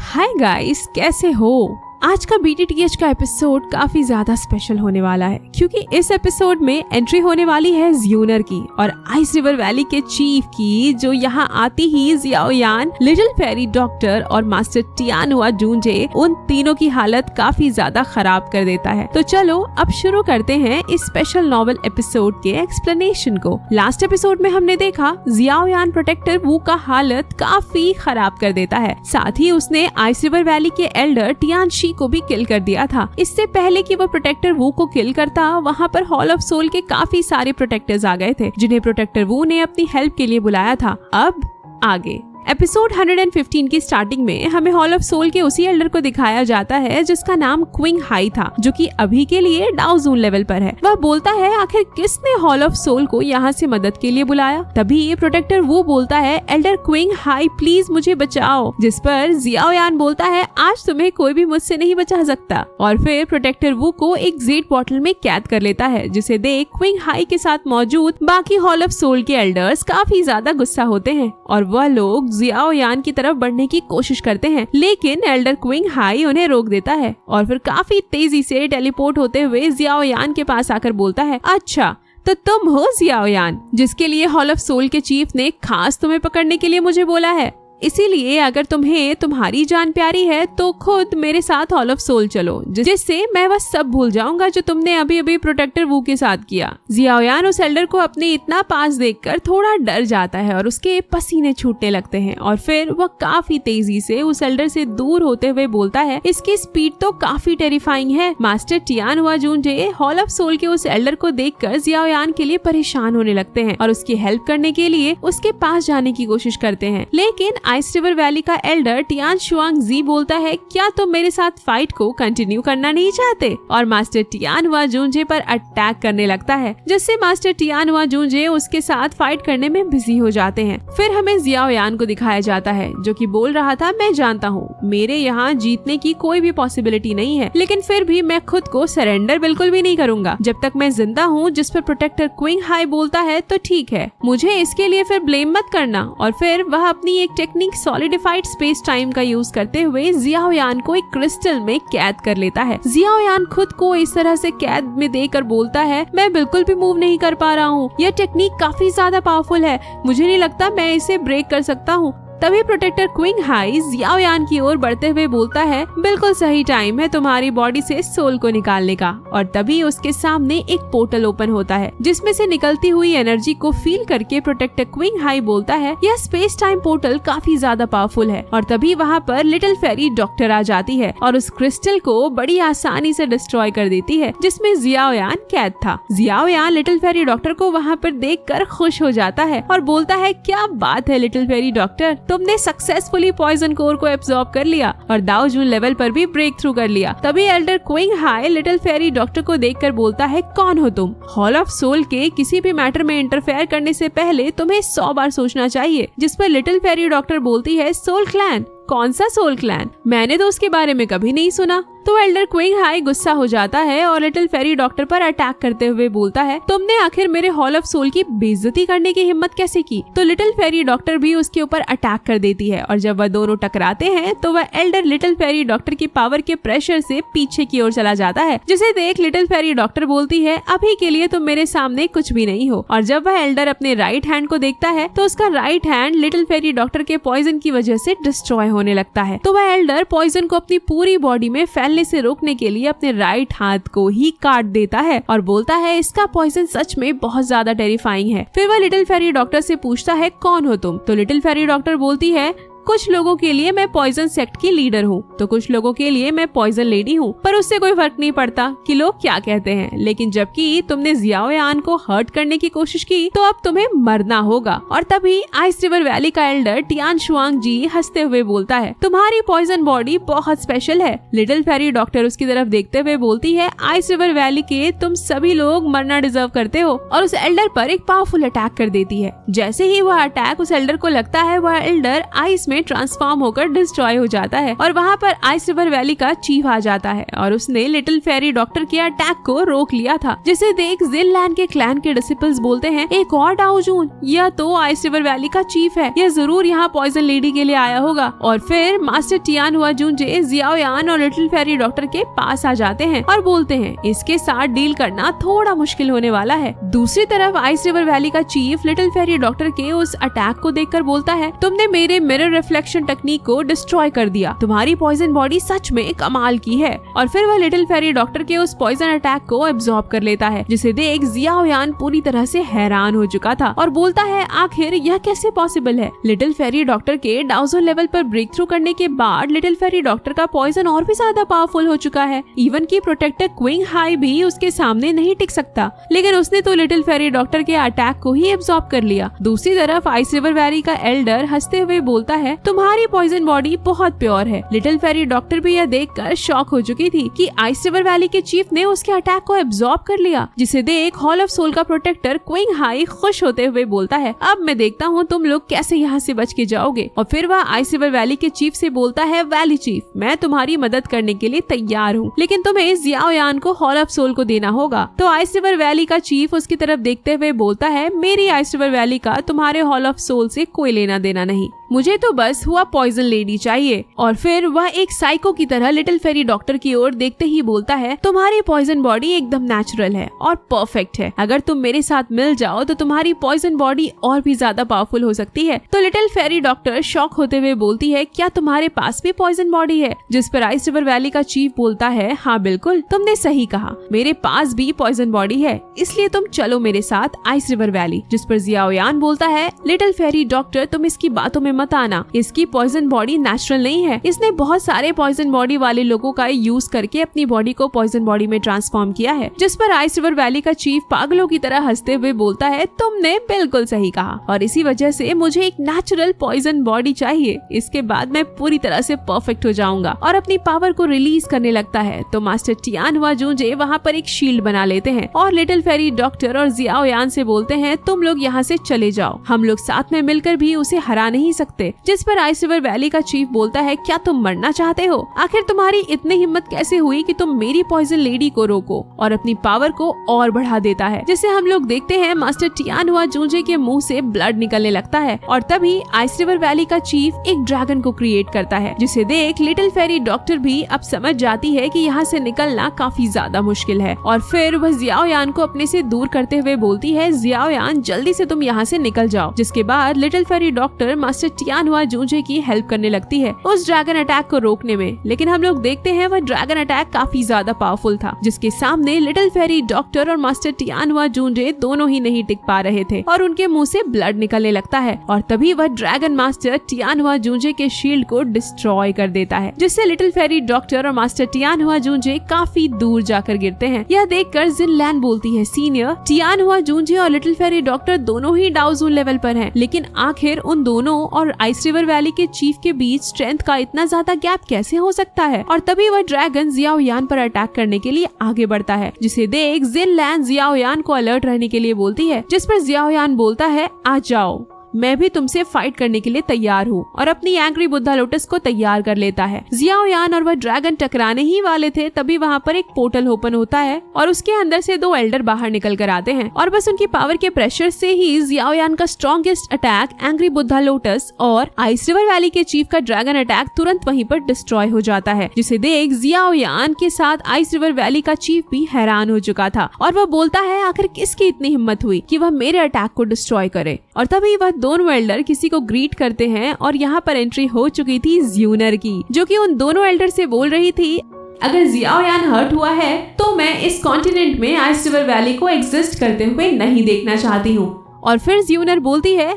Hi guys, कैसे हो? आज का BTTH का एपिसोड काफी ज्यादा स्पेशल होने वाला है क्योंकि इस एपिसोड में एंट्री होने वाली है ज्यूनर की और आइस रिवर वैली के चीफ की, जो यहाँ आती ही जियाओ यान, लिटिल फेरी डॉक्टर और मास्टर टियानहुआ जूनजे, उन तीनों की हालत काफी ज्यादा खराब कर देता है। तो चलो अब शुरू करते हैं इस स्पेशल नॉवल एपिसोड के एक्सप्लेनेशन को। लास्ट एपिसोड में हमने देखा जियाओ यान प्रोटेक्टर वू का हालत काफी खराब कर देता है, साथ ही उसने आइस रिवर वैली के एल्डर टियानशी को भी किल कर दिया था। इससे पहले कि वो प्रोटेक्टर वू को किल करता, वहाँ पर हॉल ऑफ सोल के काफी सारे प्रोटेक्टर्स आ गए थे जिन्हें प्रोटेक्टर वू ने अपनी हेल्प के लिए बुलाया था। अब आगे एपिसोड 115 की स्टार्टिंग में हमें हॉल ऑफ सोल के उसी एल्डर को दिखाया जाता है जिसका नाम क्विंग हाई था, जो कि अभी के लिए डाउ जून लेवल पर है। वह बोलता है आखिर किसने हॉल ऑफ सोल को यहाँ से मदद के लिए बुलाया। तभी ये प्रोटेक्टर वो बोलता है एल्डर क्विंग हाई प्लीज मुझे बचाओ, जिस पर जियाओ यान बोलता है आज तुम्हें कोई भी मुझसे नहीं बचा सकता, और फिर प्रोटेक्टर वू को एक जेट बॉटल में कैद कर लेता है, जिसे देख क्विंग हाई के साथ मौजूद बाकी हॉल ऑफ सोल के एल्डर्स काफी ज्यादा गुस्सा होते हैं और वह लोग जियाओ यान की तरफ बढ़ने की कोशिश करते हैं, लेकिन एल्डर क्विंग हाई उन्हें रोक देता है और फिर काफी तेजी से टेलीपोर्ट होते हुए जियाओ यान के पास आकर बोलता है अच्छा तो तुम हो जियाओ यान, जिसके लिए हॉल ऑफ सोल के चीफ ने खास तुम्हें पकड़ने के लिए मुझे बोला है। इसीलिए अगर तुम्हें तुम्हारी जान प्यारी है तो खुद मेरे साथ हॉल ऑफ सोल चलो, जिससे मैं वह सब भूल जाऊंगा जो तुमने अभी अभी प्रोटेक्टर वू के साथ किया। जियाओ यान उस एल्डर को अपने इतना पास देखकर थोड़ा डर जाता है और उसके पसीने छूटने लगते हैं और फिर वह काफी तेजी से उस एल्डर से दूर होते हुए बोलता है इसकी स्पीड तो काफी टेरिफाइंग है। मास्टर टियानहुआ जूनजे हॉल ऑफ सोल के उस एल्डर को देखकर जियाओ यान के लिए परेशान होने लगते हैं और उसकी हेल्प करने के लिए उसके पास जाने की कोशिश करते हैं, लेकिन आइस रिवर वैली का एल्डर टियानशुआंग बोलता है क्या तुम मेरे साथ फाइट को कंटिन्यू करना नहीं चाहते, और मास्टर टियानहुआ जूनजे पर अटैक करने लगता है, जिससे मास्टर टियानहुआ जूनजे उसके साथ फाइट करने में बिजी हो जाते हैं। फिर हमें जियाओ यान को दिखाया जाता है जो कि बोल रहा था मैं जानता हूँ मेरे यहाँ जीतने की कोई भी पॉसिबिलिटी नहीं है, लेकिन फिर भी मैं खुद को सरेंडर बिल्कुल भी नहीं करूंगा जब तक मैं जिंदा हूँ। जिस पर प्रोटेक्टर क्विंग हाई बोलता है तो ठीक है, मुझे इसके लिए फिर ब्लेम मत करना, और फिर वह अपनी एक टेक्निक सॉलिडिफाइड स्पेस टाइम का यूज करते हुए जियाओ यान को एक क्रिस्टल में कैद कर लेता है। जियाओ यान खुद को इस तरह से कैद में देकर बोलता है मैं बिल्कुल भी मूव नहीं कर पा रहा हूँ, यह टेक्निक काफी ज्यादा पावरफुल है, मुझे नहीं लगता मैं इसे ब्रेक कर सकता हूँ। तभी प्रोटेक्टर क्विंग हाई जियाओ यान की ओर बढ़ते हुए बोलता है बिल्कुल सही टाइम है तुम्हारी बॉडी से सोल को निकालने का, और तभी उसके सामने एक पोर्टल ओपन होता है जिसमें से निकलती हुई एनर्जी को फील करके प्रोटेक्टर क्विंग हाई बोलता है यह स्पेस टाइम पोर्टल काफी ज्यादा पावरफुल है, और तभी वहाँ पर लिटिल फेरी डॉक्टर आ जाती है और उस क्रिस्टल को बड़ी आसानी से डिस्ट्रॉय कर देती है जिसमें जियाओ यान कैद था। जियाओ यान लिटिल फेरी डॉक्टर को वहाँ पर देखकर खुश हो जाता है और बोलता है क्या बात है लिटिल फेरी डॉक्टर, तुमने सक्सेसफुली पॉइजन कोर को एब्जॉर्ब कर लिया और डाउ जून लेवल पर भी ब्रेक थ्रू कर लिया। तभी Elder Qing high little fairy doctor को देखकर बोलता है कौन हो तुम, हॉल ऑफ सोल के किसी भी मैटर में इंटरफेयर करने से पहले तुम्हें 100 बार सोचना चाहिए। जिस पर लिटिल फेरी डॉक्टर बोलती है सोल क्लैन, कौन सा सोल क्लैन, मैंने तो उसके बारे में कभी नहीं सुना। तो एल्डर क्विंग हाई गुस्सा हो जाता है और लिटिल फेरी डॉक्टर पर अटैक करते हुए बोलता है तुमने आखिर मेरे हॉल ऑफ सोल की बेइज्जती करने की हिम्मत कैसे की। तो लिटिल फेरी डॉक्टर भी उसके ऊपर अटैक कर देती है और जब वह दोनों टकराते हैं तो वह एल्डर लिटिल फेरी डॉक्टर की पावर के प्रेशर से पीछे की ओर चला जाता है, जिसे देख लिटिल फेरी डॉक्टर बोलती है अभी के लिए तुम मेरे सामने कुछ भी नहीं हो। और जब वह एल्डर अपने राइट हैंड को देखता है तो उसका right hand little fairy doctor के पॉइजन की वजह से डिस्ट्रॉय होने लगता है। तो वह एल्डर पॉइजन को अपनी पूरी बॉडी में फैलने से रोकने के लिए अपने राइट हाथ को ही काट देता है और बोलता है इसका पॉइजन सच में बहुत ज्यादा टेरिफाइंग है। फिर वह लिटिल फेरी डॉक्टर से पूछता है कौन हो तुम। तो लिटिल फेरी डॉक्टर बोलती है कुछ लोगों के लिए मैं पॉइजन सेक्ट की लीडर हूँ तो कुछ लोगों के लिए मैं पॉइजन लेडी हूँ, पर उससे कोई फर्क नहीं पड़ता कि लोग क्या कहते हैं, लेकिन जबकि तुमने जियाओ यान को हर्ट करने की कोशिश की तो अब तुम्हें मरना होगा। और तभी आइस रिवर वैली का एल्डर टियानशुआंग हंसते हुए बोलता है तुम्हारी पॉइजन बॉडी बहुत स्पेशल है। लिटिल फेरी डॉक्टर उसकी तरफ देखते हुए बोलती है आइस रिवर वैली के तुम सभी लोग मरना डिजर्व करते हो, और उस एल्डर पर एक पावरफुल अटैक कर देती है। जैसे ही वह अटैक उस एल्डर को लगता है वह एल्डर आइस में में ट्रांसफॉर्म होकर डिस्ट्रॉय हो जाता है और वहाँ पर आइस रिवर वैली का चीफ आ जाता है और उसने लिटिल फेरी डॉक्टर के अटैक को रोक लिया था, जिसे देख जिनलैंड के क्लैन के डिसिपल्स बोलते हैं, एक और डाओ जून, यह तो आइस रिवर वैली का चीफ है, यह जरूर यहाँ पॉइजन लेडी के लिए आया होगा। और फिर मास्टर टियान हुआ जूनजे जियाओ यान और लिटिल फेरी डॉक्टर के पास आ जाते हैं और बोलते हैं इसके साथ डील करना थोड़ा मुश्किल होने वाला है। दूसरी तरफ आइस रिवर वैली का चीफ लिटिल फेरी डॉक्टर के उस अटैक को देखकर बोलता है, तुमने मेरे मिरर रिफ्लेक्शन टेक्निक को डिस्ट्रॉय कर दिया, तुम्हारी पॉइजन बॉडी सच में कमाल की है। और फिर वह लिटिल फेरी डॉक्टर के उस पॉइजन अटैक को एब्जॉर्ब कर लेता है, जिसे देख जियाओ यान पूरी तरह से हैरान हो चुका था और बोलता है आखिर यह कैसे पॉसिबल है। लिटिल फेरी डॉक्टर के डाउजो लेवल पर ब्रेक थ्रू करने के बाद लिटिल फेरी डॉक्टर का पॉइजन और भी ज्यादा पावरफुल हो चुका है, इवन की प्रोटेक्टर क्विंग हाई भी उसके सामने नहीं टिक सकता, लेकिन उसने तो लिटिल फेरी डॉक्टर के अटैक को ही एब्जॉर्ब कर लिया। दूसरी तरफ आइस रिवर वैली का एल्डर हंसते हुए बोलता है, तुम्हारी पॉइजन बॉडी बहुत प्योर है। लिटिल फेरी डॉक्टर भी यह देखकर शॉक हो चुकी थी कि आइस रिवर वैली के चीफ ने उसके अटैक को एब्जॉर्ब कर लिया, जिसे देख हॉल ऑफ सोल का प्रोटेक्टर क्विंग हाई खुश होते हुए बोलता है, अब मैं देखता हूँ तुम लोग कैसे यहाँ से बच के जाओगे। और फिर वह आइस रिवर वैली के चीफ से बोलता है, वैली चीफ, मैं तुम्हारी मदद करने के लिए तैयार हूँ, लेकिन तुम्हें जियाओ यान को हॉल ऑफ सोल को देना होगा। तो आइस रिवर वैली का चीफ उसकी तरफ देखते हुए बोलता है, मेरी आइस रिवर वैली का तुम्हारे हॉल ऑफ सोल से कोई लेना देना नहीं, मुझे तो बस हुआ पॉइजन लेडी चाहिए। और फिर वह एक साइको की तरह लिटिल फेरी डॉक्टर की ओर देखते ही बोलता है, तुम्हारी पॉइजन बॉडी एकदम नेचुरल है और परफेक्ट है, अगर तुम मेरे साथ मिल जाओ तो तुम्हारी पॉइजन बॉडी और भी ज्यादा पावरफुल हो सकती है। तो लिटिल फेरी डॉक्टर शॉक होते हुए बोलती है, क्या तुम्हारे पास भी पॉइजन बॉडी है? जिस पर आइस रिवर वैली का चीफ बोलता है, हाँ बिल्कुल, तुमने सही कहा, मेरे पास भी पॉइजन बॉडी है, इसलिए तुम चलो मेरे साथ आइस रिवर वैली। जिस पर जियाओ यान बोलता है, लिटिल फेरी डॉक्टर तुम इसकी बातों में मत आना, इसकी पॉइजन बॉडी नेचुरल नहीं है, इसने बहुत सारे पॉइजन बॉडी वाले लोगों का यूज करके अपनी बॉडी को पॉइजन बॉडी में ट्रांसफॉर्म किया है। जिस पर आइस रिवर वैली का चीफ पागलों की तरह हंसते हुए बोलता है, तुमने बिल्कुल सही कहा और इसी वजह से मुझे एक नेचुरल पॉइजन बॉडी चाहिए, इसके बाद मैं पूरी तरह से परफेक्ट हो जाऊंगा। और अपनी पावर को रिलीज करने लगता है तो मास्टर टियान हुआ जूनजे वहाँ पर एक शील्ड बना लेते हैं और लिटिल फेरी डॉक्टर और जियाओ यान से बोलते हैं, तुम लोग यहाँ से चले जाओ, हम लोग साथ में मिलकर भी उसे हरा नहीं सकते। जिस पर आइस रिवर वैली का चीफ बोलता है, क्या तुम मरना चाहते हो? आखिर तुम्हारी इतनी हिम्मत कैसे हुई कि तुम मेरी पॉइजन लेडी को रोको? और अपनी पावर को और बढ़ा देता है, जिसे हम लोग देखते हैं मास्टर टियान हुआ जूनजे के मुंह से ब्लड निकलने लगता है और तभी आइस रिवर वैली का चीफ एक ड्रैगन को क्रिएट करता है, जिसे देख लिटिल फेरी डॉक्टर भी अब समझ जाती है कि यहाँ से निकलना काफी ज्यादा मुश्किल है। और फिर वह जियाओ यान को अपने से दूर करते हुए बोलती है, जियाओ यान जल्दी से तुम यहाँ से निकल जाओ। जिसके बाद little fairy doctor master Tian हुआ जूनजे की हेल्प करने लगती है उस ड्रैगन अटैक को रोकने में, लेकिन हम लोग देखते हैं वह ड्रैगन अटैक काफी ज्यादा पावरफुल था, जिसके सामने लिटिल फेरी डॉक्टर और मास्टर टियान हुआ जूनजे दोनों ही नहीं टिक पा रहे थे और उनके मुंह से ब्लड निकलने लगता है। और तभी वह ड्रैगन मास्टर टियान हुआ जूनजे के शील्ड को डिस्ट्रॉय कर देता है, जिससे लिटिल फेरी डॉक्टर और मास्टर टियान हुआ जूनजे काफी दूर जाकर गिरते हैं। यह देखकर जिनलैंड बोलती है, सीनियर, टियान हुआ जूनजे और लिटिल फेरी डॉक्टर दोनों ही डाओ जून लेवल पर हैं, लेकिन आखिर उन दोनों और आइस रिवर वैली के चीफ के बीच स्ट्रेंथ का इतना ज्यादा गैप कैसे हो सकता है? और तभी वह ड्रैगन जियाओ यान पर अटैक करने के लिए आगे बढ़ता है, जिसे देख जिनलैंड जियाओ यान को अलर्ट रहने के लिए बोलती है। जिस पर जियाओ यान बोलता है, आ जाओ, मैं भी तुमसे फाइट करने के लिए तैयार हूँ, और अपनी एंग्री बुद्धा लोटस को तैयार कर लेता है। जियाओ यान और वह ड्रैगन टकराने ही वाले थे, तभी वहाँ पर एक पोर्टल ओपन होता है और उसके अंदर से दो एल्डर बाहर निकल कर आते हैं और बस उनकी पावर के प्रेशर से ही जियाओ यान का strongest attack angry Buddha lotus और आइस रिवर वैली के चीफ का ड्रैगन अटैक तुरंत वहीं पर डिस्ट्रॉय हो जाता है, जिसे देख जियाओ यान के साथ आइस रिवर वैली का चीफ भी हैरान हो चुका था और वह बोलता है, आखिर किसकी इतनी हिम्मत हुई कि वह मेरे अटैक को डिस्ट्रॉय करे? और तभी वह दोनों एल्डर किसी को ग्रीट करते हैं और यहाँ पर एंट्री हो चुकी थी ज्यूनर की, जो कि उन दोनों एल्डर से बोल रही थी, अगर जियाओ यान हर्ट हुआ है तो मैं इस कॉन्टिनेंट में आइस रिवर वैली को एग्जिस्ट करते हुए नहीं देखना चाहती हूँ। और फिर ज्यूनर बोलती है,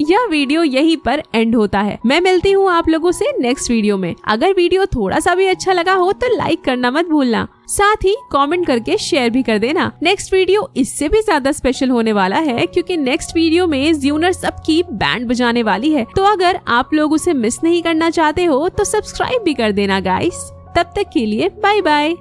यह वीडियो यहीं पर एंड होता है, मैं मिलती हूँ आप लोगों से नेक्स्ट वीडियो में। अगर वीडियो थोड़ा सा भी अच्छा लगा हो तो लाइक करना मत भूलना, साथ ही कमेंट करके शेयर भी कर देना। नेक्स्ट वीडियो इससे भी ज्यादा स्पेशल होने वाला है, क्योंकि नेक्स्ट वीडियो में ज्यूनर सबकी बैंड बजाने वाली है, तो अगर आप लोग उसे मिस नहीं करना चाहते हो तो सब्सक्राइब भी कर देना गाइस। तब तक के लिए बाय बाय।